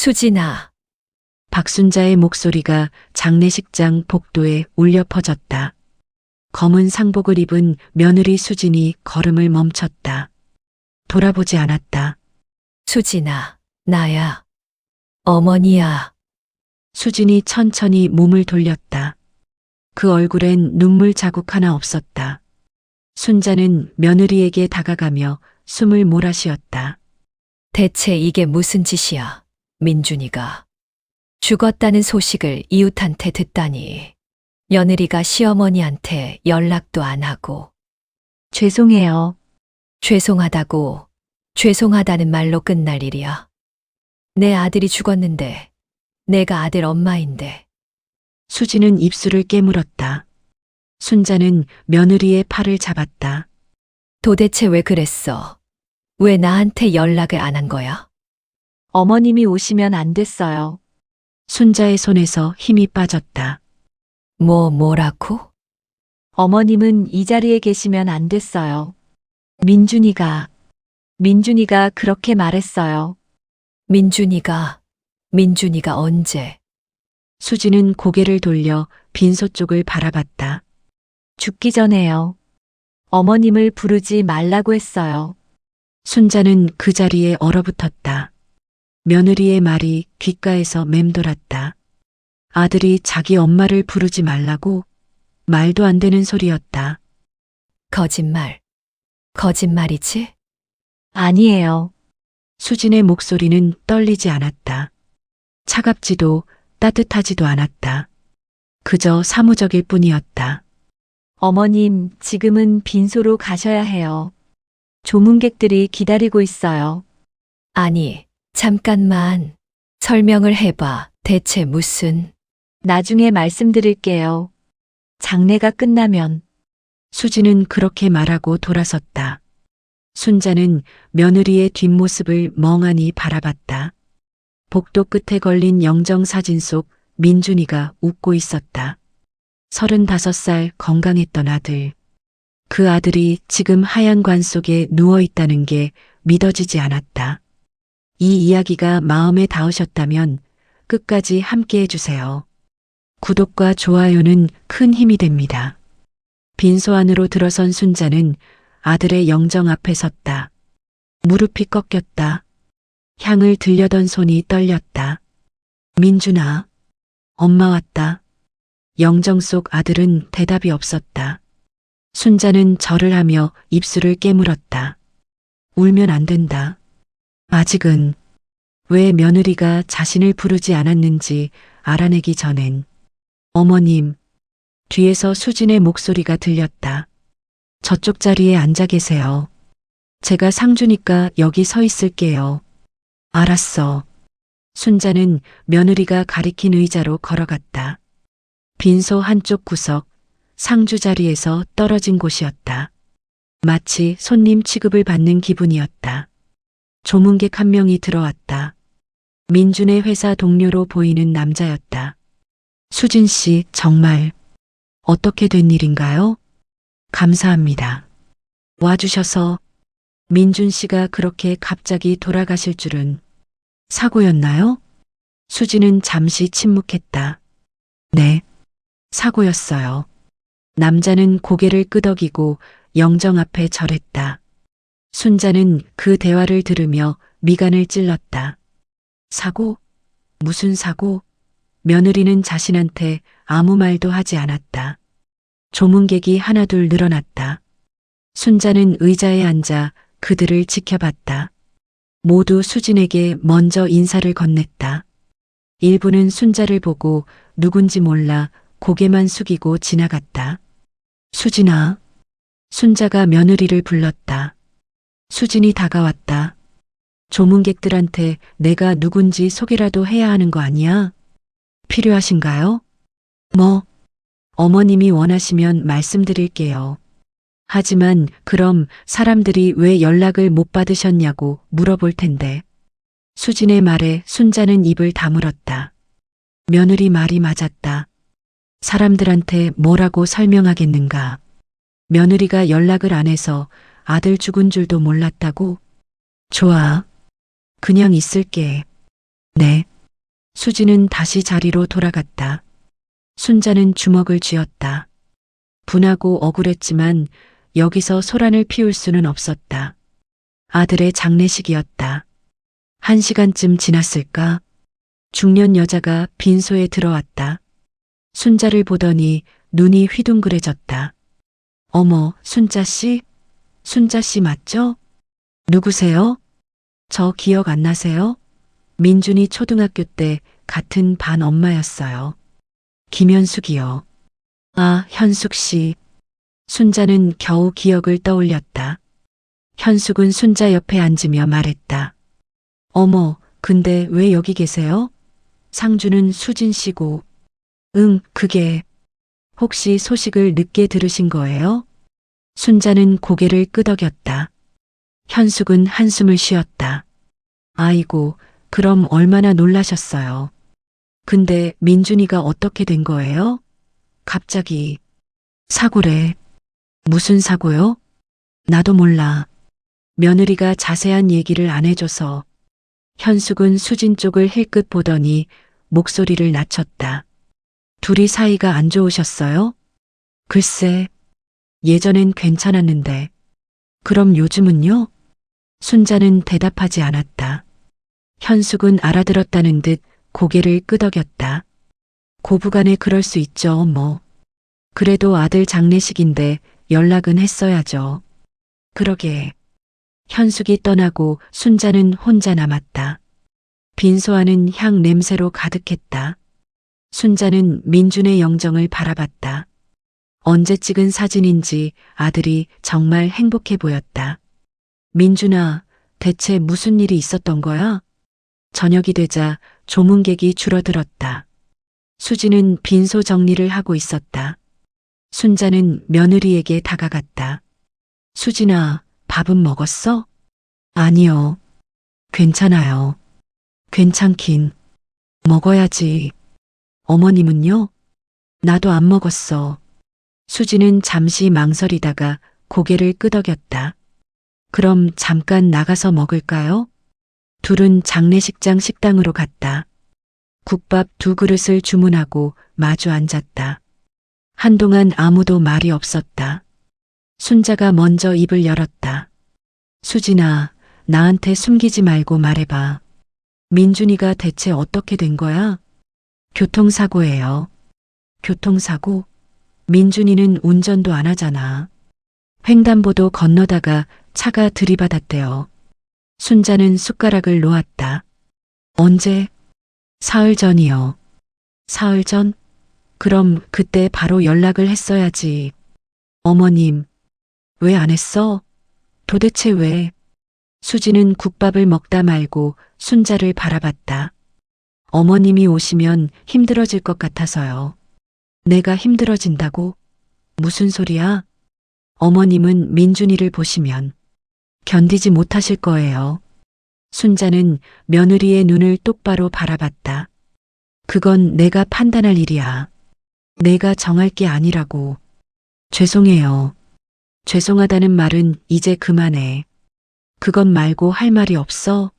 수진아, 박순자의 목소리가 장례식장 복도에 울려 퍼졌다. 검은 상복을 입은 며느리 수진이 걸음을 멈췄다. 돌아보지 않았다. 수진아, 나야. 어머니야. 수진이 천천히 몸을 돌렸다. 그 얼굴엔 눈물 자국 하나 없었다. 순자는 며느리에게 다가가며 숨을 몰아쉬었다. 대체 이게 무슨 짓이야, 민준이가. 죽었다는 소식을 이웃한테 듣다니. 며느리가 시어머니한테 연락도 안 하고. 죄송해요. 죄송하다고, 죄송하다는 말로 끝날 일이야. 내 아들이 죽었는데, 내가 아들 엄마인데. 수진은 입술을 깨물었다. 순자는 며느리의 팔을 잡았다. 도대체 왜 그랬어? 왜 나한테 연락을 안 한 거야? 어머님이 오시면 안 됐어요. 순자의 손에서 힘이 빠졌다. 뭐라고? 어머님은 이 자리에 계시면 안 됐어요. 민준이가 그렇게 말했어요. 민준이가 언제? 수지는 고개를 돌려 빈소 쪽을 바라봤다. 죽기 전에요. 어머님을 부르지 말라고 했어요. 순자는 그 자리에 얼어붙었다. 며느리의 말이 귓가에서 맴돌았다. 아들이 자기 엄마를 부르지 말라고? 말도 안 되는 소리였다. 거짓말이지? 아니에요. 수진의 목소리는 떨리지 않았다. 차갑지도 따뜻하지도 않았다. 그저 사무적일 뿐이었다. 어머님, 지금은 빈소로 가셔야 해요. 조문객들이 기다리고 있어요. 아니, 잠깐만. 설명을 해봐. 대체 무슨... 나중에 말씀드릴게요. 장례가 끝나면. 수지는 그렇게 말하고 돌아섰다. 순자는 며느리의 뒷모습을 멍하니 바라봤다. 복도 끝에 걸린 영정사진 속 민준이가 웃고 있었다. 35살 건강했던 아들. 그 아들이 지금 하얀 관 속에 누워 있다는 게 믿어지지 않았다. 이 이야기가 마음에 닿으셨다면 끝까지 함께 해주세요. 구독과 좋아요는 큰 힘이 됩니다. 빈소 안으로 들어선 순자는 아들의 영정 앞에 섰다. 무릎이 꺾였다. 향을 들려던 손이 떨렸다. 민준아, 엄마 왔다. 영정 속 아들은 대답이 없었다. 순자는 절을 하며 입술을 깨물었다. 울면 안 된다. 아직은 왜 며느리가 자신을 부르지 않았는지 알아내기 전엔. 어머님, 뒤에서 수진의 목소리가 들렸다. 저쪽 자리에 앉아 계세요. 제가 상주니까 여기 서 있을게요. 알았어. 순자는 며느리가 가리킨 의자로 걸어갔다. 빈소 한쪽 구석, 상주 자리에서 떨어진 곳이었다. 마치 손님 취급을 받는 기분이었다. 조문객 한 명이 들어왔다. 민준의 회사 동료로 보이는 남자였다. 수진 씨, 정말 어떻게 된 일인가요? 감사합니다. 와주셔서. 민준 씨가 그렇게 갑자기 돌아가실 줄은. 사고였나요? 수진은 잠시 침묵했다. 네, 사고였어요. 남자는 고개를 끄덕이고 영정 앞에 절했다. 순자는 그 대화를 들으며 미간을 찔렀다. 사고? 무슨 사고? 며느리는 자신한테 아무 말도 하지 않았다. 조문객이 하나둘 늘어났다. 순자는 의자에 앉아 그들을 지켜봤다. 모두 수진에게 먼저 인사를 건넸다. 일부는 순자를 보고 누군지 몰라 고개만 숙이고 지나갔다. 수진아. 순자가 며느리를 불렀다. 수진이 다가왔다. 조문객들한테 내가 누군지 소개라도 해야 하는 거 아니야? 필요하신가요? 어머님이 원하시면 말씀드릴게요. 하지만 그럼 사람들이 왜 연락을 못 받으셨냐고 물어볼 텐데. 수진의 말에 순자는 입을 다물었다. 며느리 말이 맞았다. 사람들한테 뭐라고 설명하겠는가. 며느리가 연락을 안 해서 아들 죽은 줄도 몰랐다고? 좋아. 그냥 있을게. 네. 수지는 다시 자리로 돌아갔다. 순자는 주먹을 쥐었다. 분하고 억울했지만 여기서 소란을 피울 수는 없었다. 아들의 장례식이었다. 1시간쯤 지났을까? 중년 여자가 빈소에 들어왔다. 순자를 보더니 눈이 휘둥그레졌다. 어머, 순자씨? 순자씨 맞죠? 누구세요? 저 기억 안 나세요? 민준이 초등학교 때 같은 반 엄마였어요. 김현숙이요. 아, 현숙 씨. 순자는 겨우 기억을 떠올렸다. 현숙은 순자 옆에 앉으며 말했다. 어머, 근데 왜 여기 계세요? 상주는 수진 씨고. 응, 그게. 혹시 소식을 늦게 들으신 거예요? 순자는 고개를 끄덕였다. 현숙은 한숨을 쉬었다. 아이고, 그럼 얼마나 놀라셨어요. 근데 민준이가 어떻게 된 거예요? 갑자기. 사고래. 무슨 사고요? 나도 몰라. 며느리가 자세한 얘기를 안 해줘서. 현숙은 수진 쪽을 힐끗 보더니 목소리를 낮췄다. 둘이 사이가 안 좋으셨어요? 글쎄, 예전엔 괜찮았는데. 그럼 요즘은요? 순자는 대답하지 않았다. 현숙은 알아들었다는 듯 고개를 끄덕였다. 고부간에 그럴 수 있죠, 뭐. 그래도 아들 장례식인데 연락은 했어야죠. 그러게. 현숙이 떠나고 순자는 혼자 남았다. 빈소 안은 향 냄새로 가득했다. 순자는 민준의 영정을 바라봤다. 언제 찍은 사진인지 아들이 정말 행복해 보였다. 민준아, 대체 무슨 일이 있었던 거야? 저녁이 되자 조문객이 줄어들었다. 수지는 빈소 정리를 하고 있었다. 순자는 며느리에게 다가갔다. 수진아, 밥은 먹었어? 아니요. 괜찮아요. 괜찮긴. 먹어야지. 어머님은요? 나도 안 먹었어. 수지는 잠시 망설이다가 고개를 끄덕였다. 그럼 잠깐 나가서 먹을까요? 둘은 장례식장 식당으로 갔다. 국밥 2그릇을 주문하고 마주 앉았다. 한동안 아무도 말이 없었다. 순자가 먼저 입을 열었다. 수진아, 나한테 숨기지 말고 말해봐. 민준이가 대체 어떻게 된 거야? 교통사고예요. 교통사고? 민준이는 운전도 안 하잖아. 횡단보도 건너다가 차가 들이받았대요. 순자는 숟가락을 놓았다. 언제? 사흘 전이요. 사흘 전? 그럼 그때 바로 연락을 했어야지. 어머님, 왜 안 했어? 도대체 왜? 수지는 국밥을 먹다 말고 순자를 바라봤다. 어머님이 오시면 힘들어질 것 같아서요. 내가 힘들어진다고? 무슨 소리야? 어머님은 민준이를 보시면 견디지 못하실 거예요. 순자는 며느리의 눈을 똑바로 바라봤다. 그건 내가 판단할 일이야. 내가 정할 게 아니라고. 죄송해요. 죄송하다는 말은 이제 그만해. 그것 말고 할 말이 없어?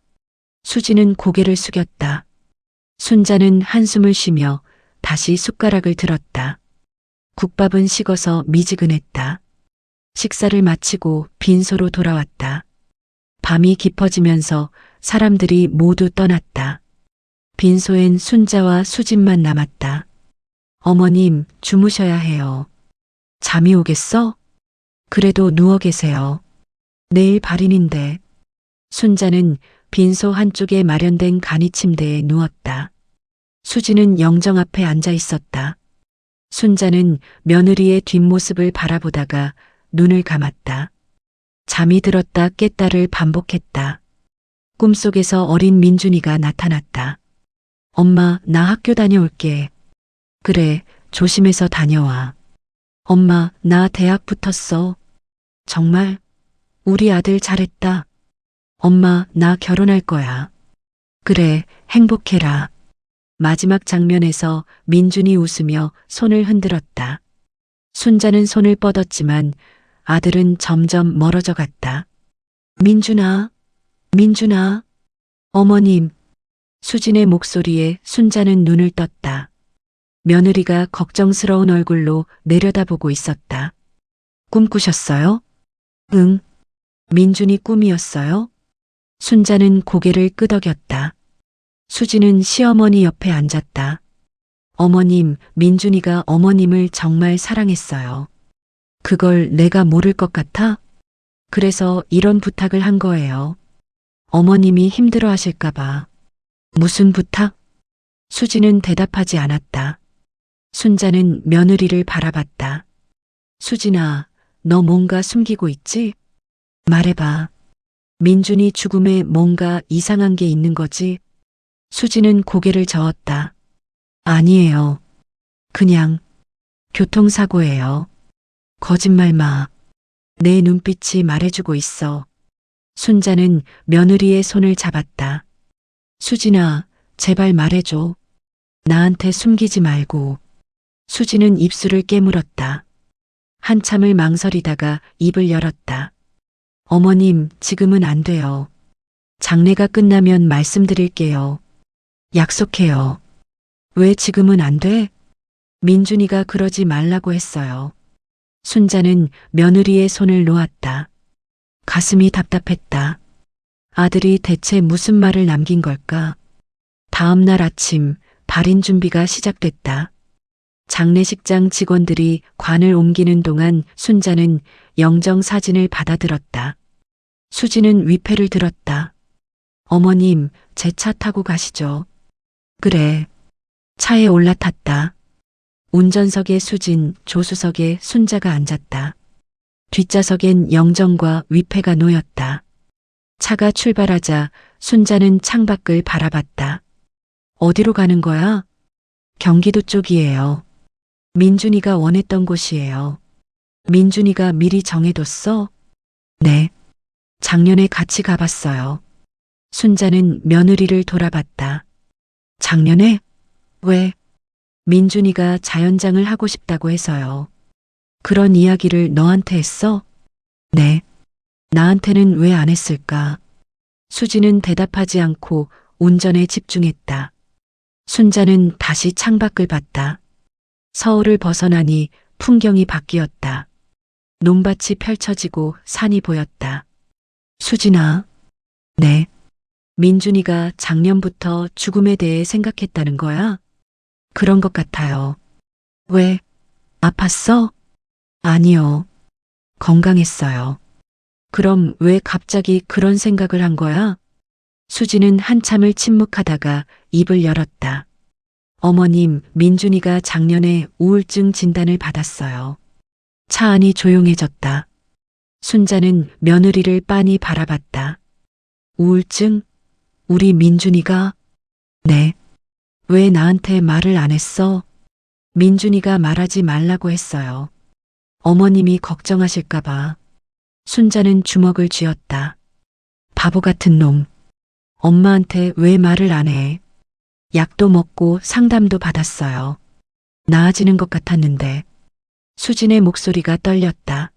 수지는 고개를 숙였다. 순자는 한숨을 쉬며 다시 숟가락을 들었다. 국밥은 식어서 미지근했다. 식사를 마치고 빈소로 돌아왔다. 밤이 깊어지면서 사람들이 모두 떠났다. 빈소엔 순자와 수진만 남았다. 어머님, 주무셔야 해요. 잠이 오겠어? 그래도 누워 계세요. 내일 발인인데. 순자는 빈소 한쪽에 마련된 간이 침대에 누웠다. 수지는 영정 앞에 앉아 있었다. 순자는 며느리의 뒷모습을 바라보다가 눈을 감았다. 잠이 들었다 깼다를 반복했다. 꿈속에서 어린 민준이가 나타났다. 엄마, 나 학교 다녀올게. 그래, 조심해서 다녀와. 엄마, 나 대학 붙었어. 정말? 우리 아들 잘했다. 엄마, 나 결혼할 거야. 그래, 행복해라. 마지막 장면에서 민준이 웃으며 손을 흔들었다. 순자는 손을 뻗었지만 아들은 점점 멀어져 갔다. 민준아, 민준아, 어머님, 수진의 목소리에 순자는 눈을 떴다. 며느리가 걱정스러운 얼굴로 내려다보고 있었다. 꿈꾸셨어요? 응. 민준이 꿈이었어요? 순자는 고개를 끄덕였다. 수진은 시어머니 옆에 앉았다. 어머님, 민준이가 어머님을 정말 사랑했어요. 그걸 내가 모를 것 같아? 그래서 이런 부탁을 한 거예요. 어머님이 힘들어 하실까봐. 무슨 부탁? 수진은 대답하지 않았다. 순자는 며느리를 바라봤다. 수진아, 너 뭔가 숨기고 있지? 말해봐. 민준이 죽음에 뭔가 이상한 게 있는 거지? 수진은 고개를 저었다. 아니에요. 그냥 교통사고예요. 거짓말 마. 내 눈빛이 말해주고 있어. 순자는 며느리의 손을 잡았다. 수진아, 제발 말해줘. 나한테 숨기지 말고. 수진은 입술을 깨물었다. 한참을 망설이다가 입을 열었다. 어머님, 지금은 안 돼요. 장례가 끝나면 말씀드릴게요. 약속해요. 왜 지금은 안 돼? 민준이가 그러지 말라고 했어요. 순자는 며느리의 손을 놓았다. 가슴이 답답했다. 아들이 대체 무슨 말을 남긴 걸까? 다음 날 아침 발인 준비가 시작됐다. 장례식장 직원들이 관을 옮기는 동안 순자는 영정 사진을 받아들었다. 수지는 위패를 들었다. 어머님, 제 차 타고 가시죠. 그래. 차에 올라탔다. 운전석에 수진, 조수석에 순자가 앉았다. 뒷좌석엔 영정과 위패가 놓였다. 차가 출발하자 순자는 창밖을 바라봤다. 어디로 가는 거야? 경기도 쪽이에요. 민준이가 원했던 곳이에요. 민준이가 미리 정해뒀어? 네. 작년에 같이 가봤어요. 순자는 며느리를 돌아봤다. 작년에? 왜? 민준이가 자연장을 하고 싶다고 해서요. 그런 이야기를 너한테 했어? 네. 나한테는 왜 안 했을까? 수지는 대답하지 않고 운전에 집중했다. 순자는 다시 창밖을 봤다. 서울을 벗어나니 풍경이 바뀌었다. 논밭이 펼쳐지고 산이 보였다. 수진아. 네. 민준이가 작년부터 죽음에 대해 생각했다는 거야? 그런 것 같아요. 왜? 아팠어? 아니요. 건강했어요. 그럼 왜 갑자기 그런 생각을 한 거야? 수지는 한참을 침묵하다가 입을 열었다. 어머님, 민준이가 작년에 우울증 진단을 받았어요. 차 안이 조용해졌다. 순자는 며느리를 빤히 바라봤다. 우울증? 우리 민준이가? 네. 왜 나한테 말을 안 했어? 민준이가 말하지 말라고 했어요. 어머님이 걱정하실까봐. 순자는 주먹을 쥐었다. 바보 같은 놈. 엄마한테 왜 말을 안 해? 약도 먹고 상담도 받았어요. 나아지는 것 같았는데. 수진의 목소리가 떨렸다.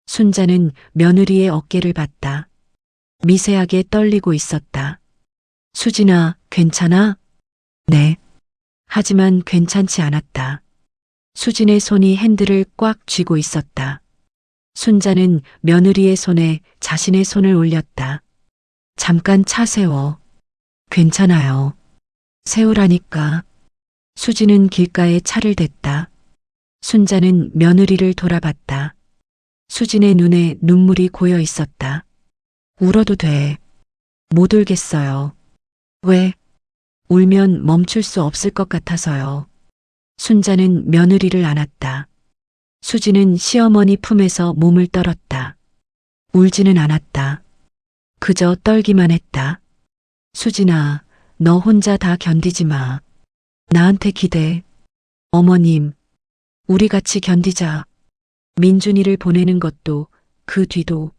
순자는 며느리의 어깨를 봤다. 미세하게 떨리고 있었다. 수진아, 괜찮아? 네. 하지만 괜찮지 않았다. 수진의 손이 핸들을 꽉 쥐고 있었다. 순자는 며느리의 손에 자신의 손을 올렸다. 잠깐 차 세워. 괜찮아요. 세우라니까. 수진은 길가에 차를 댔다. 순자는 며느리를 돌아봤다. 수진의 눈에 눈물이 고여 있었다. 울어도 돼. 못 울겠어요. 왜? 울면 멈출 수 없을 것 같아서요. 순자는 며느리를 안았다. 수지는 시어머니 품에서 몸을 떨었다. 울지는 않았다. 그저 떨기만 했다. 수진아, 너 혼자 다 견디지 마. 나한테 기대. 어머님, 우리 같이 견디자. 민준이를 보내는 것도 그 뒤도.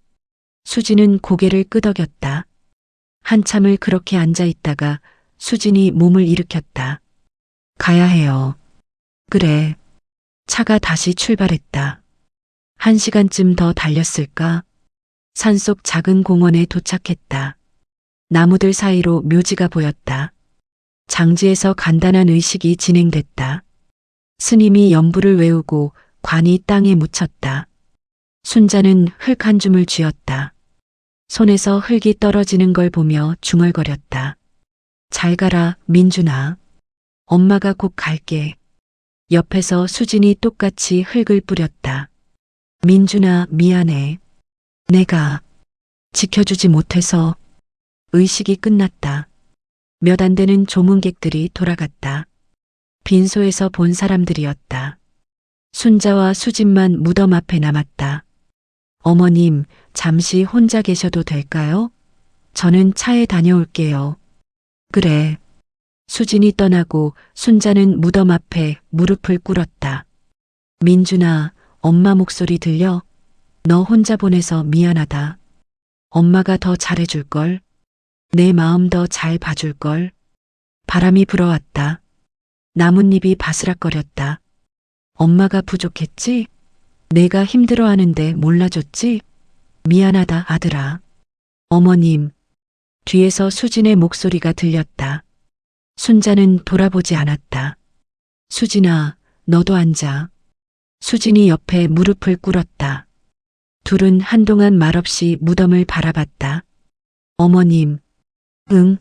수지는 고개를 끄덕였다. 한참을 그렇게 앉아 있다가 수진이 몸을 일으켰다. 가야 해요. 그래. 차가 다시 출발했다. 1시간쯤 더 달렸을까? 산속 작은 공원에 도착했다. 나무들 사이로 묘지가 보였다. 장지에서 간단한 의식이 진행됐다. 스님이 연부를 외우고 관이 땅에 묻혔다. 순자는 흙 한 줌을 쥐었다. 손에서 흙이 떨어지는 걸 보며 중얼거렸다. 잘 가라, 민준아. 엄마가 곧 갈게. 옆에서 수진이 똑같이 흙을 뿌렸다. 민준아, 미안해. 내가 지켜주지 못해서. 의식이 끝났다. 몇 안 되는 조문객들이 돌아갔다. 빈소에서 본 사람들이었다. 순자와 수진만 무덤 앞에 남았다. 어머님, 잠시 혼자 계셔도 될까요? 저는 차에 다녀올게요. 그래. 수진이 떠나고 순자는 무덤 앞에 무릎을 꿇었다. 민준아, 엄마 목소리 들려? 너 혼자 보내서 미안하다. 엄마가 더 잘해줄걸? 내 마음 더 잘 봐줄걸? 바람이 불어왔다. 나뭇잎이 바스락거렸다. 엄마가 부족했지? 내가 힘들어하는데 몰라줬지? 미안하다, 아들아. 어머님. 뒤에서 수진의 목소리가 들렸다. 순자는 돌아보지 않았다. 수진아, 너도 앉아. 수진이 옆에 무릎을 꿇었다. 둘은 한동안 말없이 무덤을 바라봤다. 어머님. 응.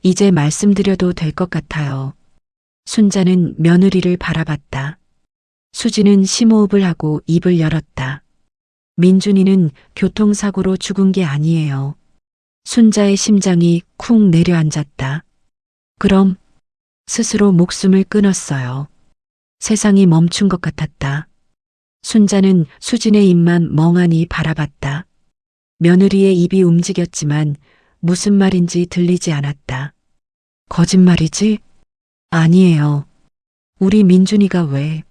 이제 말씀드려도 될 것 같아요. 순자는 며느리를 바라봤다. 수진은 심호흡을 하고 입을 열었다. 민준이는 교통사고로 죽은 게 아니에요. 순자의 심장이 쿵 내려앉았다. 그럼 스스로 목숨을 끊었어요. 세상이 멈춘 것 같았다. 순자는 수진의 입만 멍하니 바라봤다. 며느리의 입이 움직였지만 무슨 말인지 들리지 않았다. 거짓말이지? 아니에요. 우리 민준이가 왜?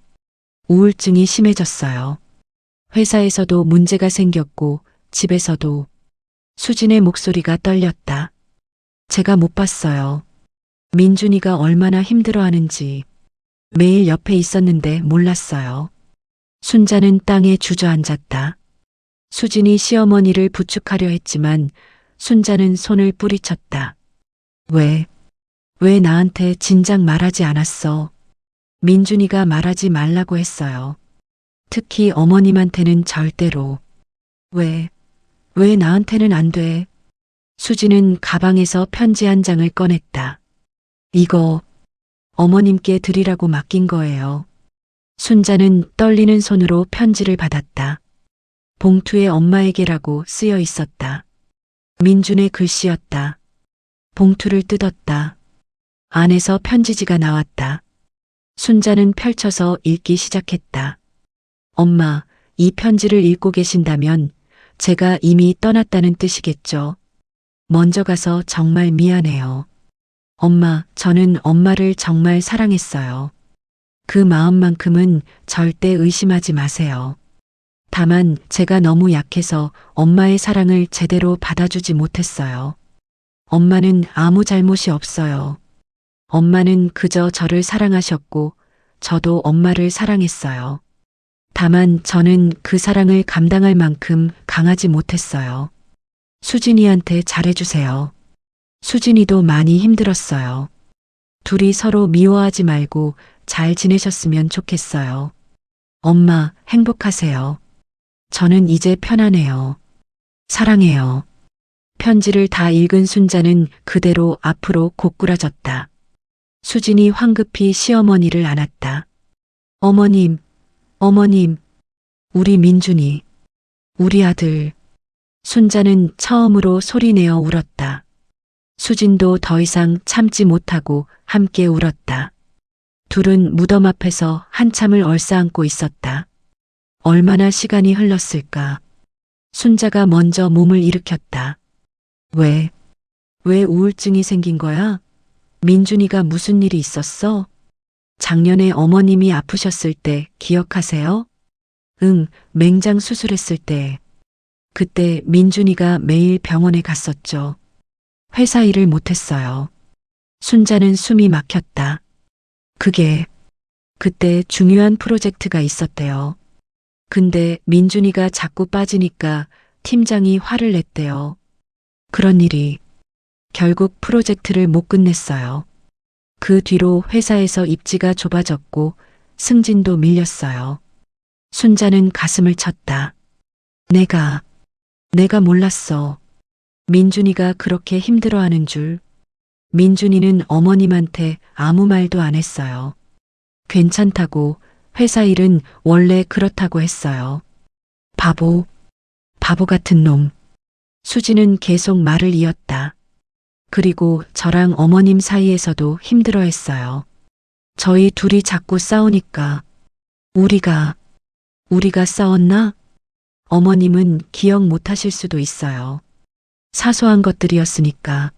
우울증이 심해졌어요. 회사에서도 문제가 생겼고 집에서도. 수진의 목소리가 떨렸다. 제가 못 봤어요. 민준이가 얼마나 힘들어하는지. 매일 옆에 있었는데 몰랐어요. 순자는 땅에 주저앉았다. 수진이 시어머니를 부축하려 했지만 순자는 손을 뿌리쳤다. 왜 나한테 진작 말하지 않았어? 민준이가 말하지 말라고 했어요. 특히 어머님한테는 절대로. 왜 나한테는 안 돼? 수진은 가방에서 편지 한 장을 꺼냈다. 이거 어머님께 드리라고 맡긴 거예요. 순자는 떨리는 손으로 편지를 받았다. 봉투에 엄마에게라고 쓰여 있었다. 민준의 글씨였다. 봉투를 뜯었다. 안에서 편지지가 나왔다. 순자는 펼쳐서 읽기 시작했다. 엄마, 이 편지를 읽고 계신다면 제가 이미 떠났다는 뜻이겠죠. 먼저 가서 정말 미안해요. 엄마, 저는 엄마를 정말 사랑했어요. 그 마음만큼은 절대 의심하지 마세요. 다만 제가 너무 약해서 엄마의 사랑을 제대로 받아주지 못했어요. 엄마는 아무 잘못이 없어요. 엄마는 그저 저를 사랑하셨고 저도 엄마를 사랑했어요. 다만 저는 그 사랑을 감당할 만큼 강하지 못했어요. 수진이한테 잘해주세요. 수진이도 많이 힘들었어요. 둘이 서로 미워하지 말고 잘 지내셨으면 좋겠어요. 엄마, 행복하세요. 저는 이제 편안해요. 사랑해요. 편지를 다 읽은 순자는 그대로 앞으로 고꾸라졌다. 수진이 황급히 시어머니를 안았다. 어머님, 우리 민준이, 우리 아들. 순자는 처음으로 소리내어 울었다. 수진도 더 이상 참지 못하고 함께 울었다. 둘은 무덤 앞에서 한참을 얼싸안고 있었다. 얼마나 시간이 흘렀을까. 순자가 먼저 몸을 일으켰다. 왜 우울증이 생긴 거야? 민준이가 무슨 일이 있었어? 작년에 어머님이 아프셨을 때 기억하세요? 응, 맹장 수술했을 때. 그때 민준이가 매일 병원에 갔었죠. 회사 일을 못했어요. 순자는 숨이 막혔다. 그때 중요한 프로젝트가 있었대요. 근데 민준이가 자꾸 빠지니까 팀장이 화를 냈대요. 그런 일이 결국 프로젝트를 못 끝냈어요. 그 뒤로 회사에서 입지가 좁아졌고 승진도 밀렸어요. 순자는 가슴을 쳤다. 내가 몰랐어. 민준이가 그렇게 힘들어하는 줄. 민준이는 어머님한테 아무 말도 안 했어요. 괜찮다고, 회사 일은 원래 그렇다고 했어요. 바보 같은 놈. 수지는 계속 말을 이었다. 그리고 저랑 어머님 사이에서도 힘들어 했어요. 저희 둘이 자꾸 싸우니까. 우리가 싸웠나? 어머님은 기억 못 하실 수도 있어요. 사소한 것들이었으니까.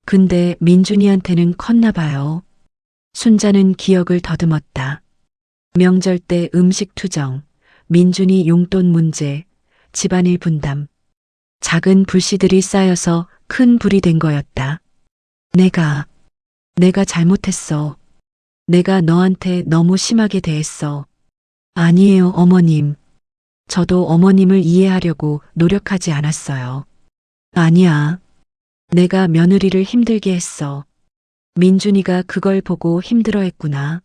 근데 민준이한테는 컸나 봐요. 순자는 기억을 더듬었다. 명절 때 음식 투정, 민준이 용돈 문제, 집안일 분담. 작은 불씨들이 쌓여서 큰 불이 된 거였다. 내가 잘못했어. 내가 너한테 너무 심하게 대했어. 아니에요, 어머님. 저도 어머님을 이해하려고 노력하지 않았어요. 아니야. 내가 며느리를 힘들게 했어. 민준이가 그걸 보고 힘들어했구나.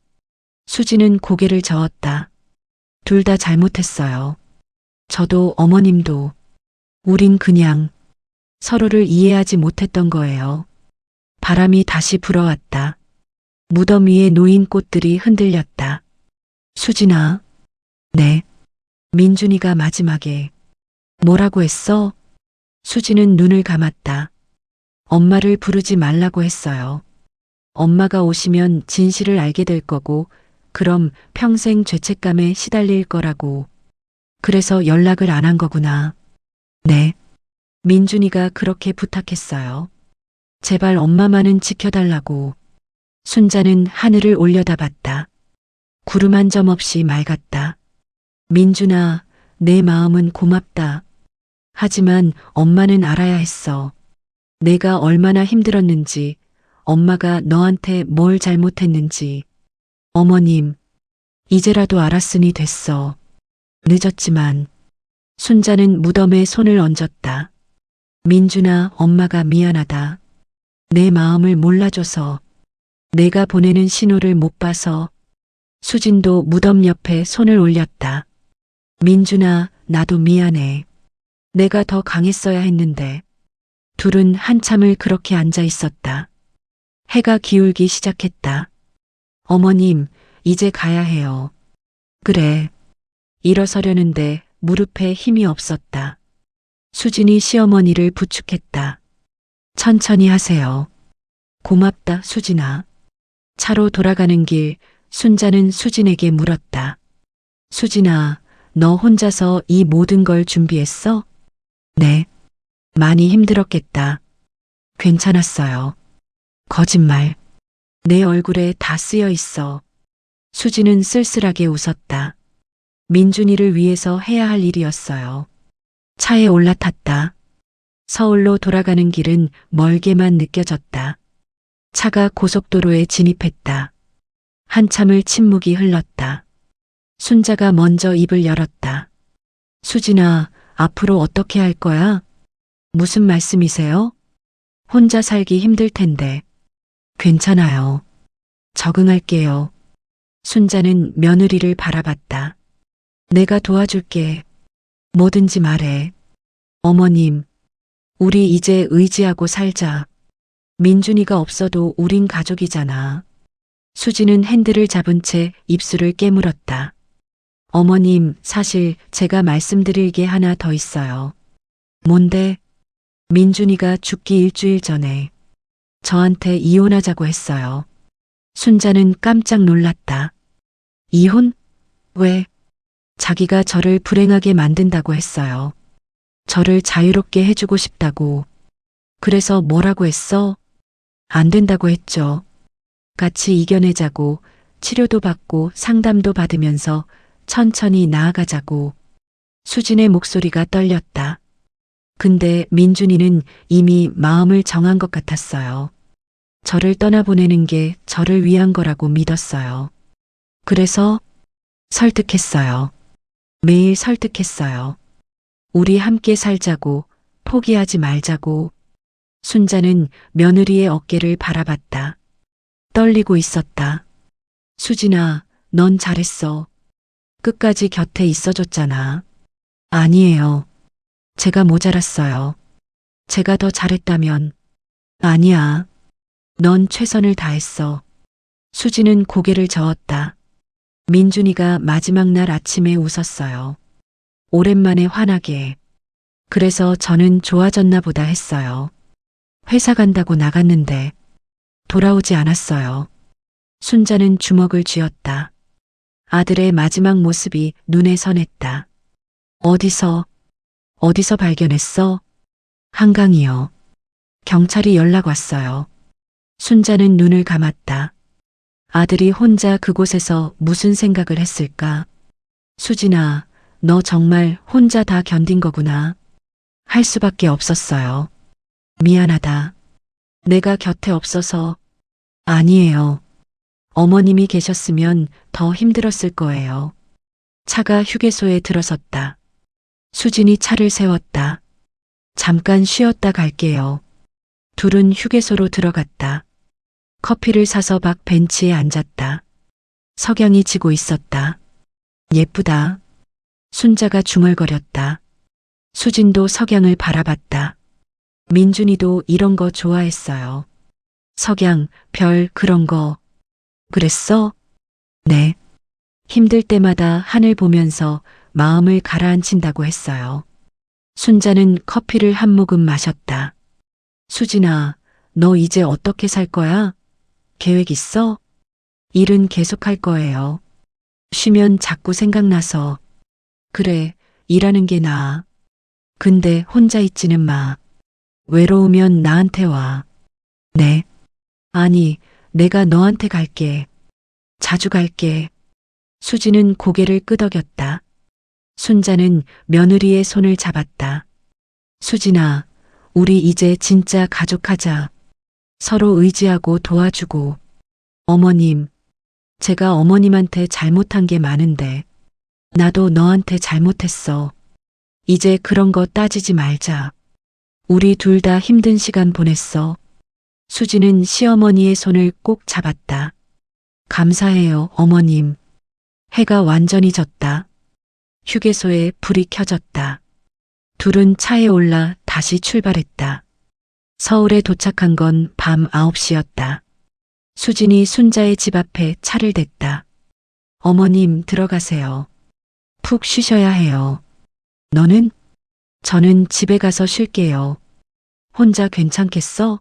수지는 고개를 저었다. 둘 다 잘못했어요. 저도 어머님도. 우린 그냥 서로를 이해하지 못했던 거예요. 바람이 다시 불어왔다. 무덤 위에 놓인 꽃들이 흔들렸다. 수진아. 네. 민준이가 마지막에 뭐라고 했어? 수지는 눈을 감았다. 엄마를 부르지 말라고 했어요. 엄마가 오시면 진실을 알게 될 거고, 그럼 평생 죄책감에 시달릴 거라고. 그래서 연락을 안 한 거구나. 네. 민준이가 그렇게 부탁했어요. 제발 엄마만은 지켜달라고. 순자는 하늘을 올려다봤다. 구름 한 점 없이 맑았다. 민준아, 내 마음은 고맙다. 하지만 엄마는 알아야 했어. 내가 얼마나 힘들었는지, 엄마가 너한테 뭘 잘못했는지. 어머님, 이제라도 알았으니 됐어. 늦었지만. 순자는 무덤에 손을 얹었다. 민준아, 엄마가 미안하다. 내 마음을 몰라줘서. 내가 보내는 신호를 못 봐서. 수진도 무덤 옆에 손을 올렸다. 민준아, 나도 미안해. 내가 더 강했어야 했는데. 둘은 한참을 그렇게 앉아 있었다. 해가 기울기 시작했다. 어머님, 이제 가야 해요. 그래. 일어서려는데 무릎에 힘이 없었다. 수진이 시어머니를 부축했다. 천천히 하세요. 고맙다, 수진아. 차로 돌아가는 길, 순자는 수진에게 물었다. 수진아, 너 혼자서 이 모든 걸 준비했어? 네. 많이 힘들었겠다. 괜찮았어요. 거짓말. 내 얼굴에 다 쓰여 있어. 수지는 쓸쓸하게 웃었다. 민준이를 위해서 해야 할 일이었어요. 차에 올라탔다. 서울로 돌아가는 길은 멀게만 느껴졌다. 차가 고속도로에 진입했다. 한참을 침묵이 흘렀다. 순자가 먼저 입을 열었다. 수진아, 앞으로 어떻게 할 거야? 무슨 말씀이세요? 혼자 살기 힘들 텐데. 괜찮아요. 적응할게요. 순자는 며느리를 바라봤다. 내가 도와줄게. 뭐든지 말해. 어머님, 우리 이제 의지하고 살자. 민준이가 없어도 우린 가족이잖아. 수지는 핸들을 잡은 채 입술을 깨물었다. 어머님, 사실 제가 말씀드릴 게 하나 더 있어요. 뭔데? 민준이가 죽기 일주일 전에 저한테 이혼하자고 했어요. 순자는 깜짝 놀랐다. 이혼? 왜? 자기가 저를 불행하게 만든다고 했어요. 저를 자유롭게 해주고 싶다고. 그래서 뭐라고 했어? 안 된다고 했죠. 같이 이겨내자고, 치료도 받고 상담도 받으면서 천천히 나아가자고. 수진의 목소리가 떨렸다. 근데 민준이는 이미 마음을 정한 것 같았어요. 저를 떠나보내는 게 저를 위한 거라고 믿었어요. 그래서 설득했어요. 매일 설득했어요. 우리 함께 살자고, 포기하지 말자고. 순자는 며느리의 어깨를 바라봤다. 떨리고 있었다. 수진아, 넌 잘했어. 끝까지 곁에 있어줬잖아. 아니에요. 제가 모자랐어요. 제가 더 잘했다면. 아니야. 넌 최선을 다했어. 수지는 고개를 저었다. 민준이가 마지막 날 아침에 웃었어요. 오랜만에 환하게. 그래서 저는 좋아졌나 보다 했어요. 회사 간다고 나갔는데 돌아오지 않았어요. 순자는 주먹을 쥐었다. 아들의 마지막 모습이 눈에 선했다. 어디서 발견했어? 한강이요. 경찰이 연락 왔어요. 순자는 눈을 감았다. 아들이 혼자 그곳에서 무슨 생각을 했을까? 수진아, 너 정말 혼자 다 견딘 거구나. 할 수밖에 없었어요. 미안하다. 내가 곁에 없어서. 아니에요. 어머님이 계셨으면 더 힘들었을 거예요. 차가 휴게소에 들어섰다. 수진이 차를 세웠다. 잠깐 쉬었다 갈게요. 둘은 휴게소로 들어갔다. 커피를 사서 박 벤치에 앉았다. 석양이 지고 있었다. 예쁘다. 순자가 중얼거렸다. 수진도 석양을 바라봤다. 민준이도 이런 거 좋아했어요. 석양, 별, 그런 거. 그랬어? 네. 힘들 때마다 하늘 보면서 마음을 가라앉힌다고 했어요. 순자는 커피를 한 모금 마셨다. 수진아, 너 이제 어떻게 살 거야? 계획 있어? 일은 계속 할 거예요. 쉬면 자꾸 생각나서. 그래, 일하는 게 나아. 근데 혼자 있지는 마. 외로우면 나한테 와. 네. 아니, 내가 너한테 갈게. 자주 갈게. 수지는 고개를 끄덕였다. 순자는 며느리의 손을 잡았다. 수진아, 우리 이제 진짜 가족하자. 서로 의지하고 도와주고. 어머님, 제가 어머님한테 잘못한 게 많은데, 나도 너한테 잘못했어. 이제 그런 거 따지지 말자. 우리 둘 다 힘든 시간 보냈어. 수지는 시어머니의 손을 꼭 잡았다. 감사해요, 어머님. 해가 완전히 졌다. 휴게소에 불이 켜졌다. 둘은 차에 올라 다시 출발했다. 서울에 도착한 건 밤 9시였다. 수진이 순자의 집 앞에 차를 댔다. 어머님, 들어가세요. 푹 쉬셔야 해요. 너는? 저는 집에 가서 쉴게요. 혼자 괜찮겠어?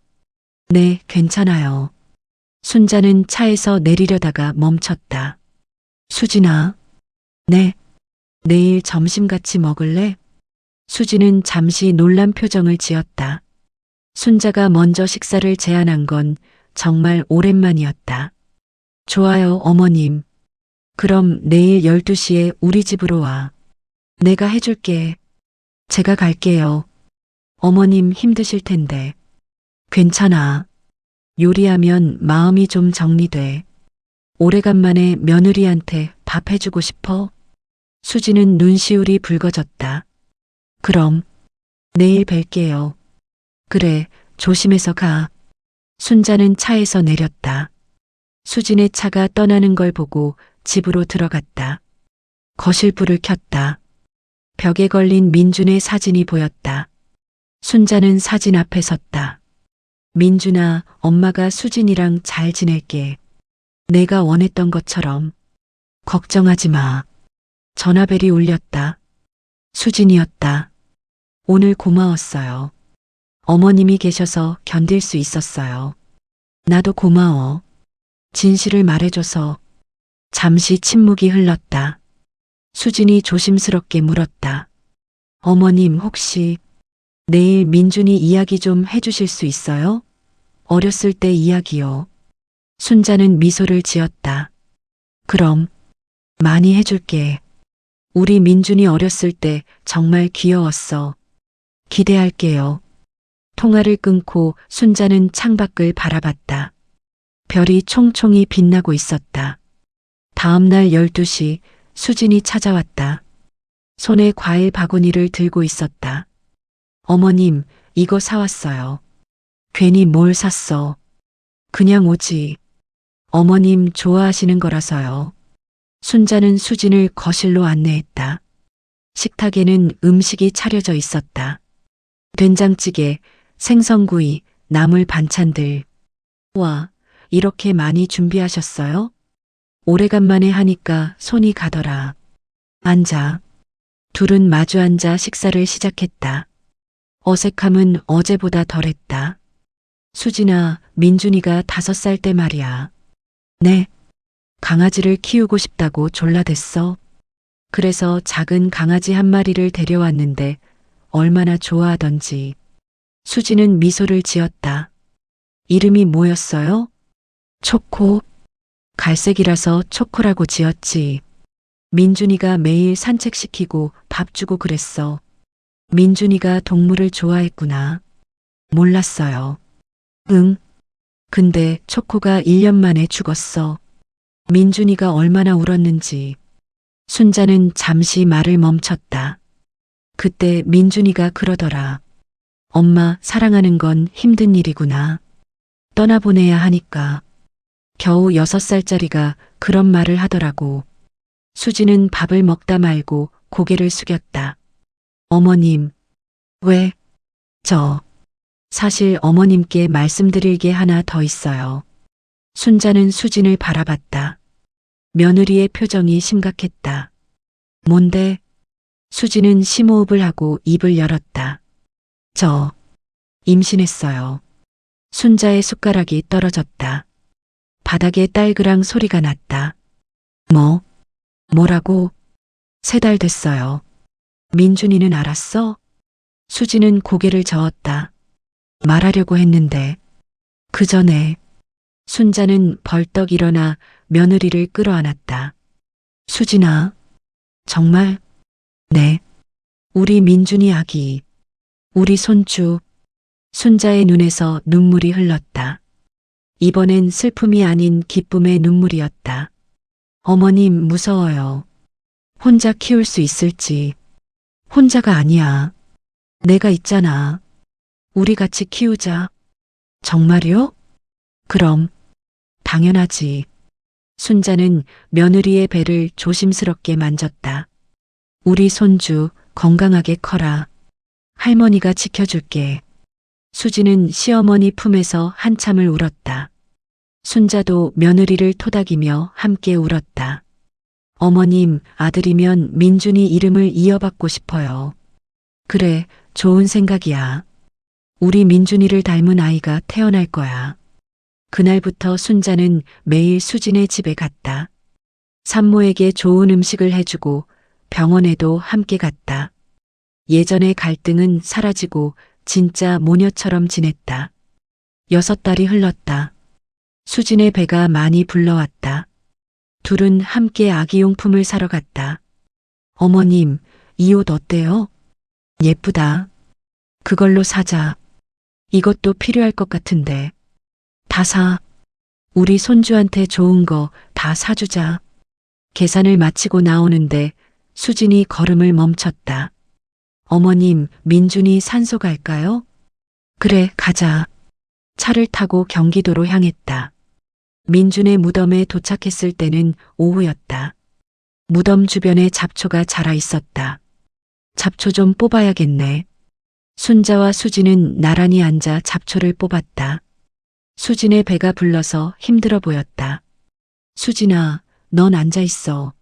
네, 괜찮아요. 순자는 차에서 내리려다가 멈췄다. 수진아. 네. 내일 점심 같이 먹을래? 수진은 잠시 놀란 표정을 지었다. 순자가 먼저 식사를 제안한 건 정말 오랜만이었다. 좋아요, 어머님. 그럼 내일 12시에 우리 집으로 와. 내가 해줄게. 제가 갈게요. 어머님 힘드실 텐데. 괜찮아. 요리하면 마음이 좀 정리돼. 오래간만에 며느리한테 밥 해주고 싶어? 수지는 눈시울이 붉어졌다. 그럼 내일 뵐게요. 그래, 조심해서 가. 순자는 차에서 내렸다. 수진의 차가 떠나는 걸 보고 집으로 들어갔다. 거실 불을 켰다. 벽에 걸린 민준의 사진이 보였다. 순자는 사진 앞에 섰다. 민준아, 엄마가 수진이랑 잘 지낼게. 내가 원했던 것처럼. 걱정하지 마. 전화벨이 울렸다. 수진이었다. 오늘 고마웠어요. 어머님이 계셔서 견딜 수 있었어요. 나도 고마워. 진실을 말해줘서. 잠시 침묵이 흘렀다. 수진이 조심스럽게 물었다. 어머님, 혹시 내일 민준이 이야기 좀 해주실 수 있어요? 어렸을 때 이야기요. 순자는 미소를 지었다. 그럼 많이 해줄게. 우리 민준이 어렸을 때 정말 귀여웠어. 기대할게요. 통화를 끊고 순자는 창밖을 바라봤다. 별이 총총히 빛나고 있었다. 다음 날 12시 수진이 찾아왔다. 손에 과일 바구니를 들고 있었다. 어머님, 이거 사왔어요. 괜히 뭘 샀어. 그냥 오지. 어머님 좋아하시는 거라서요. 순자는 수진을 거실로 안내했다. 식탁에는 음식이 차려져 있었다. 된장찌개, 생선구이, 나물 반찬들. 와, 이렇게 많이 준비하셨어요? 오래간만에 하니까 손이 가더라. 앉아. 둘은 마주 앉아 식사를 시작했다. 어색함은 어제보다 덜했다. 수진아, 민준이가 5살 때 말이야. 네. 강아지를 키우고 싶다고 졸라댔어. 그래서 작은 강아지 한 마리를 데려왔는데 얼마나 좋아하던지. 수진은 미소를 지었다. 이름이 뭐였어요? 초코. 갈색이라서 초코라고 지었지. 민준이가 매일 산책시키고 밥 주고 그랬어. 민준이가 동물을 좋아했구나. 몰랐어요. 응. 근데 초코가 1년 만에 죽었어. 민준이가 얼마나 울었는지. 순자는 잠시 말을 멈췄다. 그때 민준이가 그러더라. 엄마, 사랑하는 건 힘든 일이구나. 떠나보내야 하니까. 겨우 6살짜리가 그런 말을 하더라고. 수지는 밥을 먹다 말고 고개를 숙였다. 어머님. 왜? 사실 어머님께 말씀드릴 게 하나 더 있어요. 순자는 수진을 바라봤다. 며느리의 표정이 심각했다. 뭔데? 수진은 심호흡을 하고 입을 열었다. 임신했어요. 순자의 숟가락이 떨어졌다. 바닥에 딸그랑 소리가 났다. 뭐라고? 3달 됐어요. 민준이는 알았어? 수진은 고개를 저었다. 말하려고 했는데. 그 전에 순자는 벌떡 일어나 며느리를 끌어안았다. 수진아, 정말? 네. 우리 민준이 아기. 우리 손주. 순자의 눈에서 눈물이 흘렀다. 이번엔 슬픔이 아닌 기쁨의 눈물이었다. 어머님 무서워요. 혼자 키울 수 있을지. 혼자가 아니야. 내가 있잖아. 우리 같이 키우자. 정말요? 그럼. 당연하지. 순자는 며느리의 배를 조심스럽게 만졌다. 우리 손주 건강하게 커라. 할머니가 지켜줄게. 수지는 시어머니 품에서 한참을 울었다. 순자도 며느리를 토닥이며 함께 울었다. 어머님, 아들이면 민준이 이름을 이어받고 싶어요. 그래, 좋은 생각이야. 우리 민준이를 닮은 아이가 태어날 거야. 그날부터 순자는 매일 수진의 집에 갔다. 산모에게 좋은 음식을 해주고 병원에도 함께 갔다. 예전의 갈등은 사라지고 진짜 모녀처럼 지냈다. 6달이 흘렀다. 수진의 배가 많이 불러왔다. 둘은 함께 아기용품을 사러 갔다. 어머님, 이 옷 어때요? 예쁘다. 그걸로 사자. 이것도 필요할 것 같은데. 다 사. 우리 손주한테 좋은 거 다 사주자. 계산을 마치고 나오는데 수진이 걸음을 멈췄다. 어머님, 민준이 산소 갈까요? 그래, 가자. 차를 타고 경기도로 향했다. 민준의 무덤에 도착했을 때는 오후였다. 무덤 주변에 잡초가 자라 있었다. 잡초 좀 뽑아야겠네. 순자와 수진은 나란히 앉아 잡초를 뽑았다. 수진의 배가 불러서 힘들어 보였다. 수진아, 넌 앉아 있어.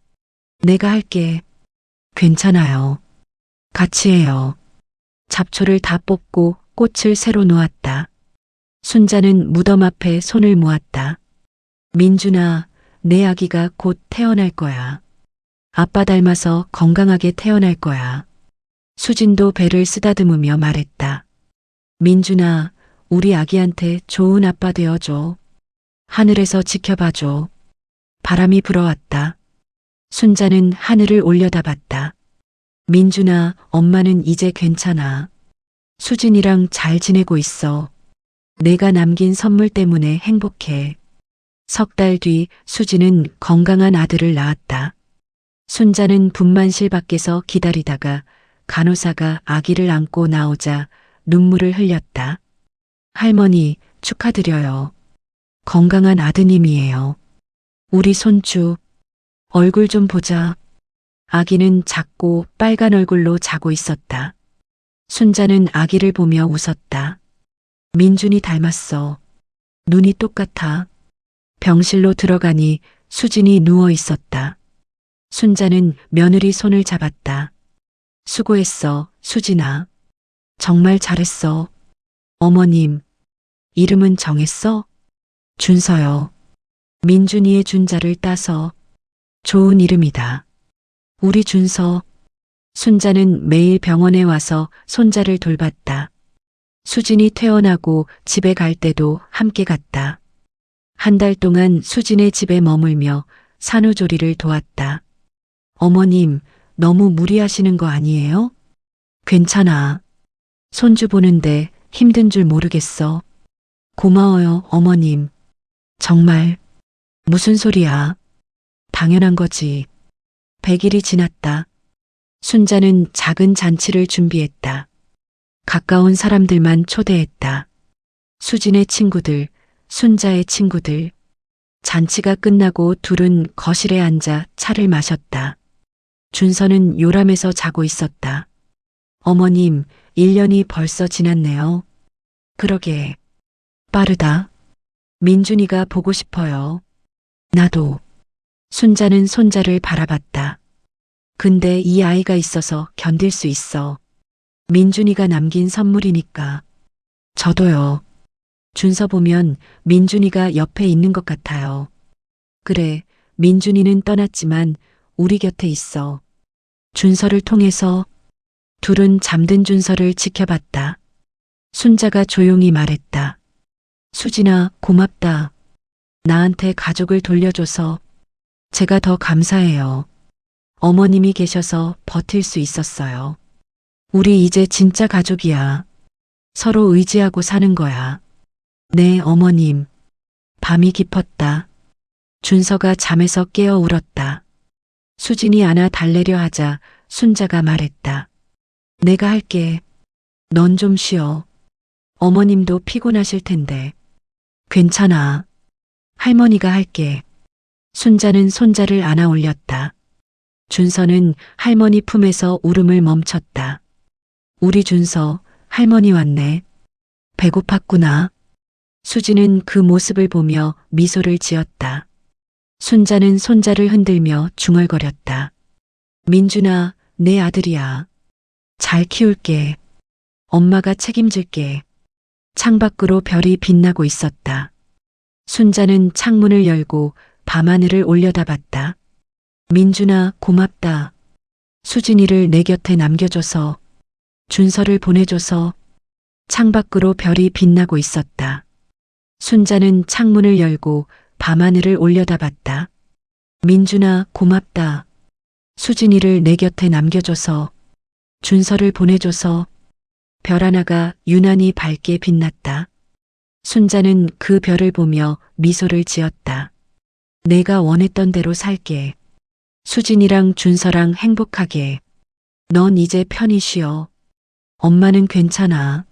내가 할게. 괜찮아요. 같이 해요. 잡초를 다 뽑고 꽃을 새로 놓았다. 순자는 무덤 앞에 손을 모았다. 민준아, 내 아기가 곧 태어날 거야. 아빠 닮아서 건강하게 태어날 거야. 수진도 배를 쓰다듬으며 말했다. 민준아, 우리 아기한테 좋은 아빠 되어줘. 하늘에서 지켜봐줘. 바람이 불어왔다. 순자는 하늘을 올려다봤다. 민준아, 엄마는 이제 괜찮아. 수진이랑 잘 지내고 있어. 내가 남긴 선물 때문에 행복해. 3달 뒤 수진은 건강한 아들을 낳았다. 순자는 분만실 밖에서 기다리다가 간호사가 아기를 안고 나오자 눈물을 흘렸다. 할머니, 축하드려요. 건강한 아드님이에요. 우리 손주, 얼굴 좀 보자. 아기는 작고 빨간 얼굴로 자고 있었다. 순자는 아기를 보며 웃었다. 민준이 닮았어. 눈이 똑같아. 병실로 들어가니 수진이 누워 있었다. 순자는 며느리 손을 잡았다. 수고했어, 수진아. 정말 잘했어. 어머님, 이름은 정했어? 준서요. 민준이의 준자를 따서. 좋은 이름이다. 우리 준서. 순자는 매일 병원에 와서 손자를 돌봤다. 수진이 퇴원하고 집에 갈 때도 함께 갔다. 한 달 동안 수진의 집에 머물며 산후조리를 도왔다. 어머님, 너무 무리하시는 거 아니에요? 괜찮아. 손주 보는데 힘든 줄 모르겠어. 고마워요, 어머님. 정말. 무슨 소리야? 당연한 거지. 100일이 지났다. 순자는 작은 잔치를 준비했다. 가까운 사람들만 초대했다. 수진의 친구들, 순자의 친구들. 잔치가 끝나고 둘은 거실에 앉아 차를 마셨다. 준서는 요람에서 자고 있었다. 어머님, 1년이 벌써 지났네요. 그러게. 빠르다. 민준이가 보고 싶어요. 나도. 순자는 손자를 바라봤다. 근데 이 아이가 있어서 견딜 수 있어. 민준이가 남긴 선물이니까. 저도요. 준서 보면 민준이가 옆에 있는 것 같아요. 그래, 민준이는 떠났지만 우리 곁에 있어. 준서를 통해서. 둘은 잠든 준서를 지켜봤다. 순자가 조용히 말했다. 수진아, 고맙다. 나한테 가족을 돌려줘서. 제가 더 감사해요. 어머님이 계셔서 버틸 수 있었어요. 우리 이제 진짜 가족이야. 서로 의지하고 사는 거야. 네, 어머님. 밤이 깊었다. 준서가 잠에서 깨어 울었다. 수진이 안아 달래려 하자 순자가 말했다. 내가 할게. 넌 좀 쉬어. 어머님도 피곤하실 텐데. 괜찮아. 할머니가 할게. 순자는 손자를 안아 올렸다. 준서는 할머니 품에서 울음을 멈췄다. 우리 준서, 할머니 왔네. 배고팠구나. 수지는 그 모습을 보며 미소를 지었다. 순자는 손자를 흔들며 중얼거렸다. 민준아, 내 아들이야. 잘 키울게. 엄마가 책임질게. 창밖으로 별이 빛나고 있었다. 순자는 창문을 열고 밤하늘을 올려다봤다. 민준아, 고맙다. 수진이를 내 곁에 남겨줘서. 준서를 보내줘서. 창밖으로 별이 빛나고 있었다. 순자는 창문을 열고 밤하늘을 올려다봤다. 민준아, 고맙다. 수진이를 내 곁에 남겨줘서. 준서를 보내줘서. 별 하나가 유난히 밝게 빛났다. 순자는 그 별을 보며 미소를 지었다. 내가 원했던 대로 살게. 수진이랑 준서랑 행복하게. 넌 이제 편히 쉬어. 엄마는 괜찮아.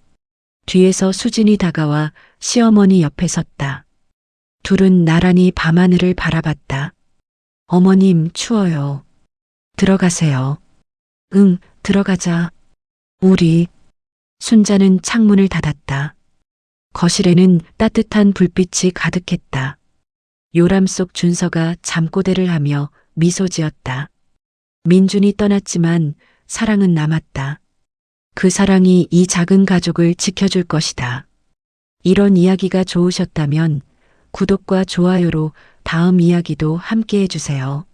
뒤에서 수진이 다가와 시어머니 옆에 섰다. 둘은 나란히 밤하늘을 바라봤다. 어머님, 추워요. 들어가세요. 응, 들어가자. 우리. 순자는 창문을 닫았다. 거실에는 따뜻한 불빛이 가득했다. 요람 속 준서가 잠꼬대를 하며 미소 지었다. 민준이 떠났지만 사랑은 남았다. 그 사랑이 이 작은 가족을 지켜줄 것이다. 이런 이야기가 좋으셨다면 구독과 좋아요로 다음 이야기도 함께 해주세요.